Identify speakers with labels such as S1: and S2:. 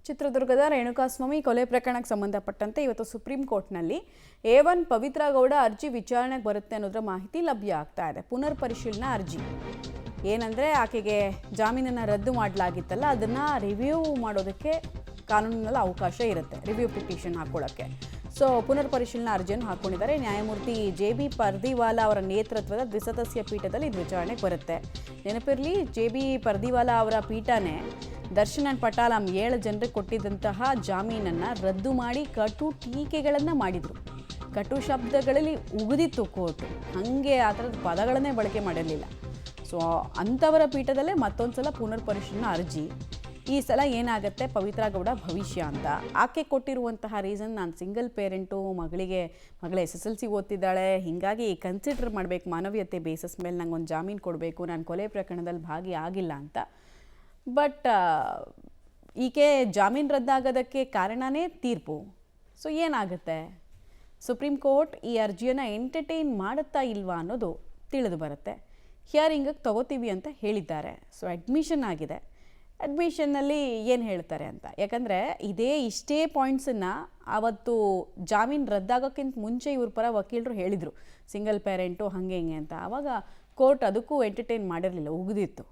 S1: ಚಿತ್ರದುರ್ಗದ ರೇಣುಕಾಸ್ವಾಮಿ ಕೊಲೆ ಪ್ರಕರಣಕ್ಕೆ ಸಂಬಂಧಪಟ್ಟಂತೆ ಇವತ್ತು ಸುಪ್ರೀಂ ಕೋರ್ಟ್ನಲ್ಲಿ A1 ಪವಿತ್ರ ಗೌಡ ಅರ್ಜಿ ವಿಚಾರಣೆಗೆ ಬರುತ್ತೆ ಅನ್ನೋದರ ಮಾಹಿತಿ ಲಭ್ಯ ಆಗ್ತಾ ಇದೆ. ಪುನರ್ ಪರಿಶೀಲನಾ ಅರ್ಜಿ ಏನಂದ್ರೆ ಆಕೆಗೆ ಜಾಮೀನನ್ನು ರದ್ದು ಮಾಡಲಾಗಿತ್ತಲ್ಲ, ಅದನ್ನ ರಿವ್ಯೂ ಮಾಡೋದಕ್ಕೆ ಕಾನೂನಿನಲ್ಲಿ ಅವಕಾಶ ಇರುತ್ತೆ, ರಿವ್ಯೂ ಪಿಟಿಷನ್ ಹಾಕೊಳ್ಳೋಕ್ಕೆ. ಸೊ ಪುನರ್ ಪರಿಶೀಲನಾ ಅರ್ಜಿಯನ್ನು ಹಾಕೊಂಡಿದ್ದಾರೆ. ನ್ಯಾಯಮೂರ್ತಿ JB ಪರ್ದಿವಾಲಾ ಅವರ ನೇತೃತ್ವದ ದ್ವಿಸದಸ್ಯ ಪೀಠದಲ್ಲಿ ಇದು ವಿಚಾರಣೆಗೆ ಬರುತ್ತೆ. ನೆನಪಿರಲಿ, JB ಪರ್ದಿವಾಲಾ ಅವರ ಪೀಠನೇ ದರ್ಶನ್ ಅಂಡ್ ಪಟಾಲಂ 7 ಜನರಿಗೆ ಕೊಟ್ಟಿದ್ದಂತಹ ಜಾಮೀನನ್ನು ರದ್ದು ಮಾಡಿ ಕಟು ಟೀಕೆಗಳನ್ನು ಮಾಡಿದರು. ಕಟು ಶಬ್ದಗಳಲ್ಲಿ ಉಗಿದಿತ್ತು ಕೋರ್ಟು, ಹಾಗೆ ಆ ಥರದ ಪದಗಳನ್ನೇ ಬಳಕೆ ಮಾಡಿರಲಿಲ್ಲ. ಸೊ ಅಂಥವರ ಪೀಠದಲ್ಲೇ ಮತ್ತೊಂದು ಸಲ ಪುನರ್ ಪರಿಶೀಲನಾ ಅರ್ಜಿ. ಈ ಸಲ ಏನಾಗುತ್ತೆ, ಪವಿತ್ರ ಗೌಡ ಭವಿಷ್ಯ ಅಂತ ಆಕೆ ಕೊಟ್ಟಿರುವಂತಹ ರೀಸನ್, ನಾನು ಸಿಂಗಲ್ ಪೇರೆಂಟು, ಮಗಳ SSLC ಓದ್ತಿದ್ದಾಳೆ, ಹೀಗಾಗಿ ಕನ್ಸಿಡರ್ ಮಾಡಬೇಕು, ಮಾನವೀಯತೆ ಬೇಸಿಸ್ ಮೇಲೆ ನಂಗೆ ಒಂದು ಜಾಮೀನು ಕೊಡಬೇಕು, ನಾನು ಕೊಲೆ ಪ್ರಕರಣದಲ್ಲಿ ಭಾಗಿಯಾಗಿಲ್ಲ ಅಂತ. ಬಟ್ ಈಕೆ ಜಾಮೀನು ರದ್ದಾಗೋದಕ್ಕೆ ಕಾರಣನೇ ತೀರ್ಪು. ಸೊ ಏನಾಗುತ್ತೆ, ಸುಪ್ರೀಂ ಕೋರ್ಟ್ ಈ ಅರ್ಜಿಯನ್ನು ಎಂಟರ್ಟೈನ್ ಮಾಡುತ್ತಾ ಇಲ್ವಾ ಅನ್ನೋದು ತಿಳಿದು ಬರುತ್ತೆ. ಹಿಯರಿಂಗಿಗೆ ತಗೋತೀವಿ ಅಂತ ಹೇಳಿದ್ದಾರೆ. ಸೊ ಅಡ್ಮಿಷನ್ ಆಗಿದೆ. ಅಡ್ಮಿಷನ್ನಲ್ಲಿ ಏನು ಹೇಳ್ತಾರೆ ಅಂತ, ಯಾಕಂದರೆ ಇಷ್ಟೇ ಪಾಯಿಂಟ್ಸನ್ನು ಆವತ್ತು ಜಾಮೀನು ರದ್ದಾಗೋಕ್ಕಿಂತ ಮುಂಚೆ ಇವ್ರ ಪರ ವಕೀಲರು ಹೇಳಿದರು, ಸಿಂಗಲ್ ಪೇರೆಂಟು ಹಾಗೆ ಹಿಂಗೆ ಅಂತ. ಆವಾಗ ಕೋರ್ಟ್ ಅದಕ್ಕೂ ಎಂಟರ್ಟೈನ್ ಮಾಡಿರಲಿಲ್ಲ, ಉಗಿದಿತ್ತು.